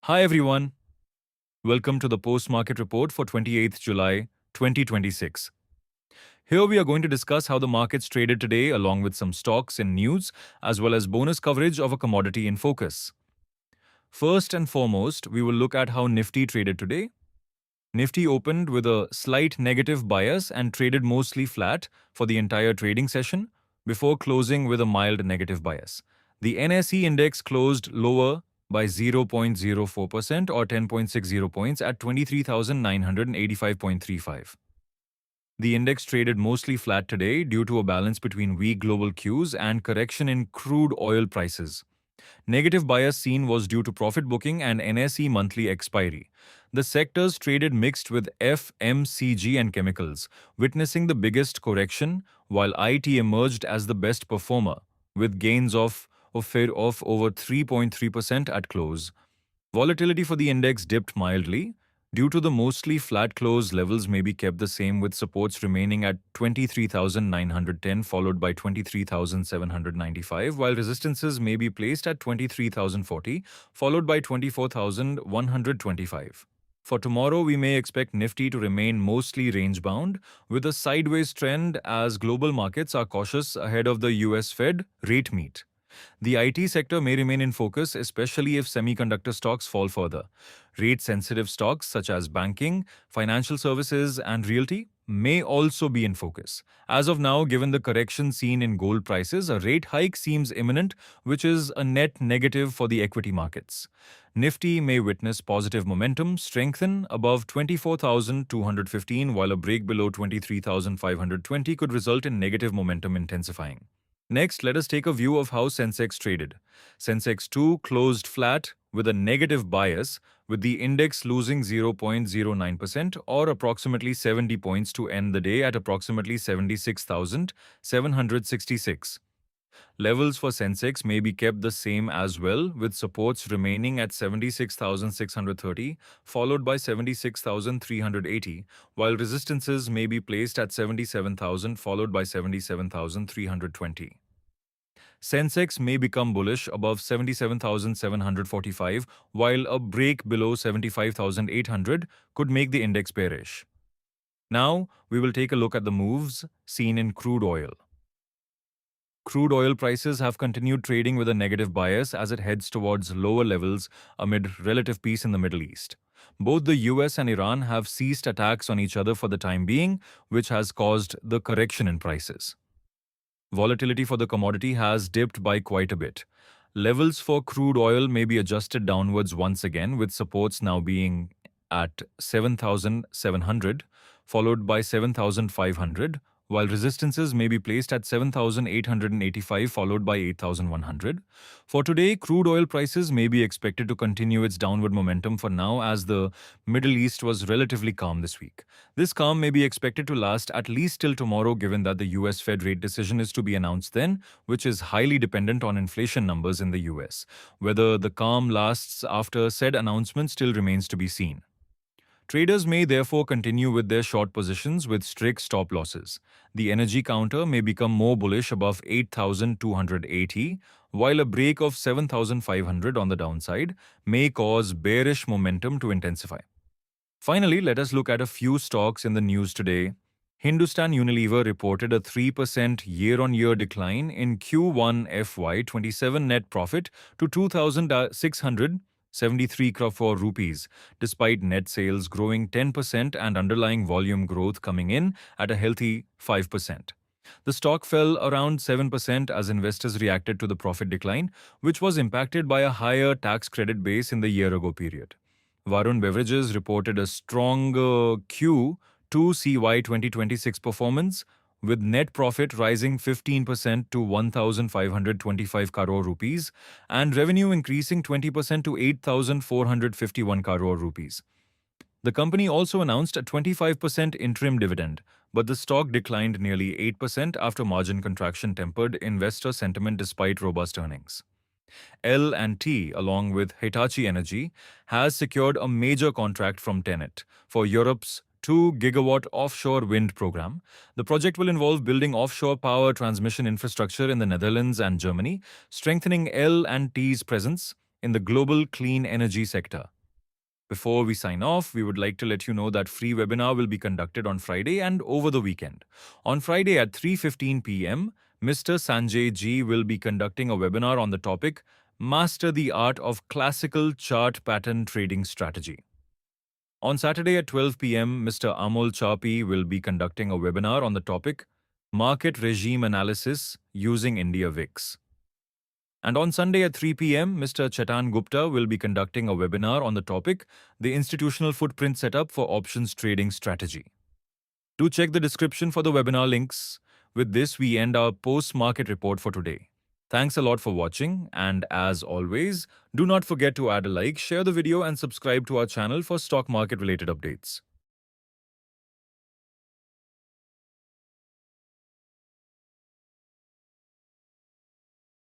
Hi everyone, welcome to the post-market report for 28th July 2026. Here we are going to discuss how the markets traded today along with some stocks and news as well as bonus coverage of a commodity in focus. First and foremost, we will look at how Nifty traded today. Nifty opened with a slight negative bias and traded mostly flat for the entire trading session before closing with a mild negative bias. The NSE index closed lower by 0.04% or 10.60 points at 23,985.35. The index traded mostly flat today due to a balance between weak global cues and correction in crude oil prices. Negative bias seen was due to profit booking and NSE monthly expiry. The sectors traded mixed with FMCG and chemicals, witnessing the biggest correction, while IT emerged as the best performer, with gains of over 3.3% at close. Volatility for the index dipped mildly. Due to the mostly flat close, levels may be kept the same with supports remaining at 23,910 followed by 23,795 while resistances may be placed at 23,040 followed by 24,125. For tomorrow, we may expect Nifty to remain mostly range-bound with a sideways trend as global markets are cautious ahead of the US Fed rate meet. The IT sector may remain in focus, especially if semiconductor stocks fall further. Rate-sensitive stocks such as banking, financial services, and realty may also be in focus. As of now, given the correction seen in gold prices, a rate hike seems imminent, which is a net negative for the equity markets. Nifty may witness positive momentum strengthen above 24,215, while a break below 23,520 could result in negative momentum intensifying. Next, let us take a view of how Sensex traded. Sensex 2 closed flat with a negative bias, with the index losing 0.09% or approximately 70 points to end the day at approximately 76,766. Levels for Sensex may be kept the same as well, with supports remaining at 76,630, followed by 76,380, while resistances may be placed at 77,000, followed by 77,320. Sensex may become bullish above 77,745, while a break below 75,800 could make the index bearish. Now, we will take a look at the moves seen in crude oil. Crude oil prices have continued trading with a negative bias as it heads towards lower levels amid relative peace in the Middle East. Both the US and Iran have ceased attacks on each other for the time being, which has caused the correction in prices. Volatility for the commodity has dipped by quite a bit. Levels for crude oil may be adjusted downwards once again, with supports now being at 7,700, followed by 7,500, while resistances may be placed at 7,885 followed by 8,100. For today, crude oil prices may be expected to continue its downward momentum for now as the Middle East was relatively calm this week. This calm may be expected to last at least till tomorrow given that the US Fed rate decision is to be announced then, which is highly dependent on inflation numbers in the US. Whether the calm lasts after said announcement still remains to be seen. Traders may therefore continue with their short positions with strict stop losses. The energy counter may become more bullish above 8,280, while a break of 7,500 on the downside may cause bearish momentum to intensify. Finally, let us look at a few stocks in the news today. Hindustan Unilever reported a 3% year-on-year decline in Q1 FY27 net profit to 2,673 crore rupees, despite net sales growing 10% and underlying volume growth coming in at a healthy 5%. The stock fell around 7% as investors reacted to the profit decline, which was impacted by a higher tax credit base in the year-ago period. Varun Beverages reported a stronger Q2 CY 2026 performance, with net profit rising 15% to 1,525 crore rupees and revenue increasing 20% to 8,451 crore rupees. The company also announced a 25% interim dividend, but the stock declined nearly 8% after margin contraction tempered investor sentiment despite robust earnings. L&T, along with Hitachi Energy, has secured a major contract from TenneT for Europe's 2-gigawatt offshore wind program. The project will involve building offshore power transmission infrastructure in the Netherlands and Germany, strengthening L&T's presence in the global clean energy sector. Before we sign off, we would like to let you know that free webinar will be conducted on Friday and over the weekend. On Friday at 3:15 p.m., Mr. Sanjay G will be conducting a webinar on the topic Master the Art of Classical Chart Pattern Trading Strategy. On Saturday at 12 p.m., Mr. Amol Chapi will be conducting a webinar on the topic Market Regime Analysis Using India VIX. And on Sunday at 3 p.m., Mr. Chetan Gupta will be conducting a webinar on the topic The Institutional Footprint Setup for Options Trading Strategy. Do check the description for the webinar links. With this, we end our post-market report for today. Thanks a lot for watching, and as always, do not forget to add a like, share the video and subscribe to our channel for stock market related updates.